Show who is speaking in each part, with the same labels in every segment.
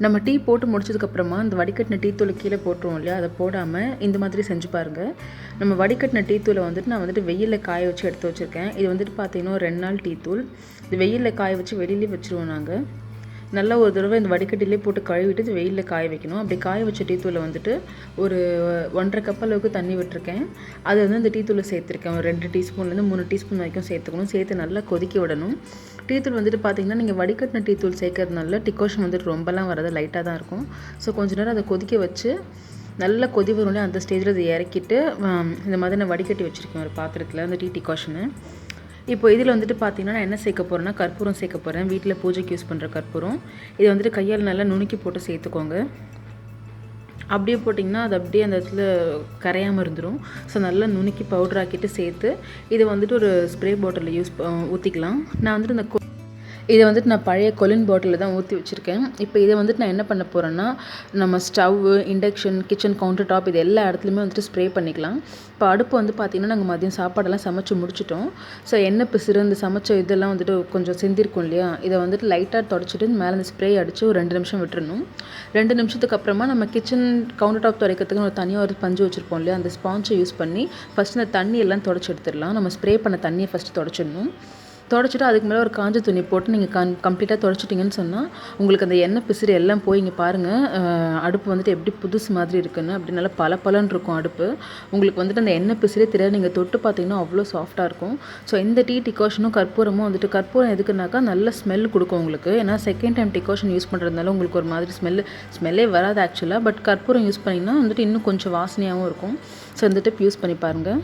Speaker 1: நம்ம டீ போட்டு முடிச்சதுக்கப்புறமா இந்த வடிகட்டின டீ தூளை கீழே போட்டுருவோம் இல்லையா, அதை போடாமல் இந்த மாதிரி செஞ்சு பாருங்கள். நம்ம வடிகட்டின டீ தூளை வந்துட்டு நான் வந்துட்டு வெயிலில் காய வச்சு எடுத்து வச்சுருக்கேன். இது வந்துட்டு பார்த்திங்கன்னா 2 நாள் டீ தூள். இது வெயிலில் காய வச்சு வெளியிலே வச்சுருவோம் நாங்கள். நல்லா ஒரு தடவை இந்த வடிகட்டிலே போட்டு கழுவிட்டு இது வெயிலில் காய வைக்கணும். அப்படி காய வச்ச டீ தூளை வந்துட்டு ஒரு 1.5 கப் அளவுக்கு தண்ணி விட்டுருக்கேன். அது வந்து இந்த டீ தூளை சேர்த்துருக்கேன். ஒரு 2 டீஸ்பூன்லேருந்து 3 டீஸ்பூன் வரைக்கும் சேர்த்துக்கணும். சேர்த்து நல்லா கொதிக்க விடணும். டீ தூள் வந்துட்டு பார்த்திங்கன்னா நீங்கள் வடிகட்டின டீ தூள் சேர்க்கறதுனால டிகாஷன் வந்துட்டு ரொம்பலாம் வராது, லைட்டாக தான் இருக்கும். ஸோ கொஞ்ச நேரம் அதை கொதிக்க வச்சு நல்லா கொதி வரும்னே அந்த ஸ்டேஜில் அதை இறக்கிட்டு இந்த மாதிரி நான் வடிகட்டி வச்சுருக்கேன் ஒரு பாத்திரத்தில் அந்த டீ டிகாஷனை. இப்போ இதில் வந்துட்டு பார்த்திங்கன்னா நான் என்ன சேர்க்க போகிறேன்னா கற்பூரம் சேர்க்க போகிறேன். வீட்டில் பூஜைக்கு யூஸ் பண்ணுற கற்பூரம். இதை வந்துட்டு கையால் நல்லா நுணுக்கி போட்டு சேர்த்துக்கோங்க. அப்படியே போட்டிங்கன்னா அது அப்படியே அந்த இடத்துல கரையாமல் இருந்துடும். ஸோ நல்லா நுணுக்கி பவுடர் ஆக்கிட்டு சேர்த்து இதை வந்துட்டு ஒரு ஸ்ப்ரே பாட்டிலில் ஊற்றிக்கலாம். நான் வந்துட்டு இதை வந்துட்டு நான் பழைய கொலின் பாட்டிலில் தான் ஊற்றி வச்சுருக்கேன். இப்போ இதை வந்துட்டு நான் என்ன பண்ண போகிறேன்னா நம்ம stove, induction, kitchen counter top இது எல்லா இடத்துலையுமே வந்துட்டு ஸ்ப்ரே பண்ணிக்கலாம். இப்போ அடுப்பு வந்து பார்த்திங்கன்னா நாங்கள் மதியம் சாப்பாடெல்லாம் சமைச்சு முடிச்சிட்டோம். ஸோ எண்ணெய் பிசுறு இந்த சமைச்ச இதெல்லாம் வந்துட்டு கொஞ்சம் சிந்திருக்கும் இல்லையா, இதை வந்துட்டு லைட்டாக தொடச்சிட்டு மேலே இந்த ஸ்ப்ரே அடித்து ஒரு 2 நிமிஷம் விட்டுறணும். 2 நிமிஷத்துக்கு அப்புறமா நம்ம கிச்சன் கவுண்டர் டாப் துடைக்கிறதுக்கு ஒரு தனியாக ஒரு பஞ்சு வச்சுருப்போம் இல்லையா, அந்த ஸ்பாஞ்சை யூஸ் பண்ணி ஃபஸ்ட்டு இந்த தண்ணி எல்லாம் தொடச்சி எடுத்துடலாம். நம்ம ஸ்ப்ரே பண்ண தண்ணியை ஃபஸ்ட்டு தொடச்சிடணும். தொடச்சிட்டு அதுக்கு மேலே ஒரு காஞ்ச துணி போட்டு நீங்கள் கம்ப்ளீட்டாக தொடச்சிட்டிங்கன்னு சொன்னால் உங்களுக்கு அந்த எண்ணெய் பிசுறு எல்லாம் போய் இங்கே பாருங்கள் அடுப்பு வந்துட்டு எப்படி புதுசு மாதிரி இருக்குன்னு அப்படி நல்லா பலன்னு இருக்கும் அடுப்பு. உங்களுக்கு வந்துட்டு அந்த எண்ணெய் பிசுறே தெரியாது, நீங்கள் தொட்டு பார்த்தீங்கன்னா அவ்வளோ சாஃப்டாக இருக்கும். ஸோ இந்த டீ டிகாஷனும் கற்பூரமும் வந்துட்டு கற்பூரம் எதுக்குனாக்கா நல்ல ஸ்மெல் கொடுக்கும் உங்களுக்கு. ஏன்னா செகண்ட் டைம் டிகாஷன் யூஸ் பண்ணுறதுனால உங்களுக்கு ஒரு மாதிரி ஸ்மெல்லே வராது ஆக்சுவலாக. பட் கற்பூரம் யூஸ் பண்ணிங்கன்னா வந்துட்டு இன்னும் கொஞ்சம் வாசனையாகவும் இருக்கும். ஸோ இந்த டிப் யூஸ் பண்ணி பாருங்கள்.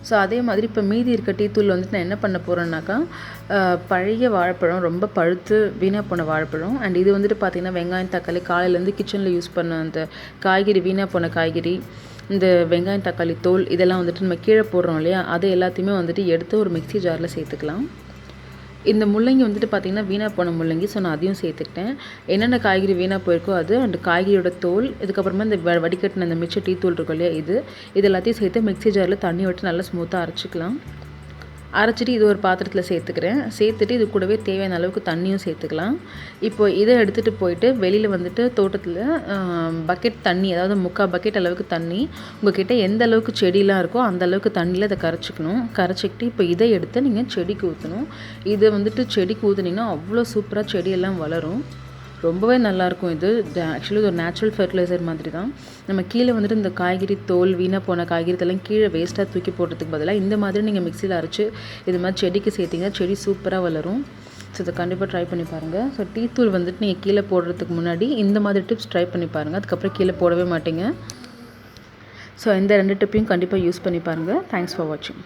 Speaker 1: ஸோ அதே மாதிரி இப்போ மீதி இருக்க டீ தூள் வந்துட்டு நான் என்ன பண்ண போகிறேன்னாக்கா பழைய வாழைப்பழம், ரொம்ப பழுத்து வீணாக போன வாழைப்பழம். அண்ட் இது வந்துட்டு பார்த்திங்கன்னா வெங்காயம், தக்காளி காலையிலேருந்து கிச்சனில் யூஸ் பண்ண அந்த காய்கறி, வீணாக போன காய்கறி, இந்த வெங்காயம் தக்காளி தோல் இதெல்லாம் வந்துட்டு நம்ம கீழே போடுறோம் இல்லையா, அது எல்லாத்தையுமே வந்துட்டு எடுத்து ஒரு மிக்ஸி ஜாரில் சேர்த்துக்கலாம். இந்த முள்ளங்கி வந்துட்டு பார்த்திங்கன்னா வீணாக போன முள்ளங்கி. ஸோ நான் அதையும் சேர்த்துக்கிட்டேன். என்னென்ன காய்கறி வீணாக போயிருக்கோ அது, அண்ட் காய்கறியோட தோல், இதுக்கப்புறமா இந்த வடிகட்டின அந்த மிச்ச டீ தூள் இருக்கும் இல்லையா, இது எல்லாத்தையும் சேர்த்து மிக்ஸி ஜாரில் தண்ணி விட்டு நல்லா ஸ்மூத்தாக அரைச்சிக்கலாம். அரைச்சிட்டு இது ஒரு பாத்திரத்தில் சேர்த்துக்கிறேன். சேர்த்துட்டு இது கூடவே தேவையான அளவுக்கு தண்ணியும் சேர்த்துக்கலாம். இப்போ இதை எடுத்துகிட்டு போயிட்டு வெளியில் வந்துட்டு தோட்டத்தில் பக்கெட் தண்ணி, அதாவது 3/4 பக்கெட் அளவுக்கு தண்ணி, உங்கள்கிட்ட எந்த அளவுக்கு செடியெலாம் இருக்கோ அந்த அளவுக்கு தண்ணியில் அதை கரைச்சிக்கிட்டு இப்போ இதை எடுத்து நீங்கள் செடிக்கு ஊற்றணும். இதை வந்துட்டு செடிக்கு ஊற்றுனீங்கன்னா அவ்வளோ சூப்பராக செடியெல்லாம் வளரும். ரொம்பவே நல்லாயிருக்கும். இது ஆக்சுவலி இது ஒரு நேச்சுரல் ஃபெர்டிலைசர் மாதிரி தான். நம்ம கீழே வந்துட்டு இந்த காய்கறி தோல், வீணாக போன காய்கறி இதெல்லாம் கீழே வேஸ்ட்டாக தூக்கி போடுறதுக்கு பதிலாக இந்த மாதிரி நீங்கள் மிக்சியில் அரைச்சி இது மாதிரி செடிக்கு சேர்த்திங்கன்னா செடி சூப்பராக வளரும். ஸோ இதை கண்டிப்பாக ட்ரை பண்ணி பாருங்கள். ஸோ டீ தூள் வந்துட்டு நீங்கள் கீழே போடுறதுக்கு முன்னாடி இந்த மாதிரி டிப்ஸ் ட்ரை பண்ணி பாருங்கள். அதுக்கப்புறம் கீழே போடவே மாட்டீங்க. ஸோ இந்த 2 டிப்பையும் கண்டிப்பாக யூஸ் பண்ணி பாருங்கள். தேங்க்ஸ் ஃபார் வாட்சிங்.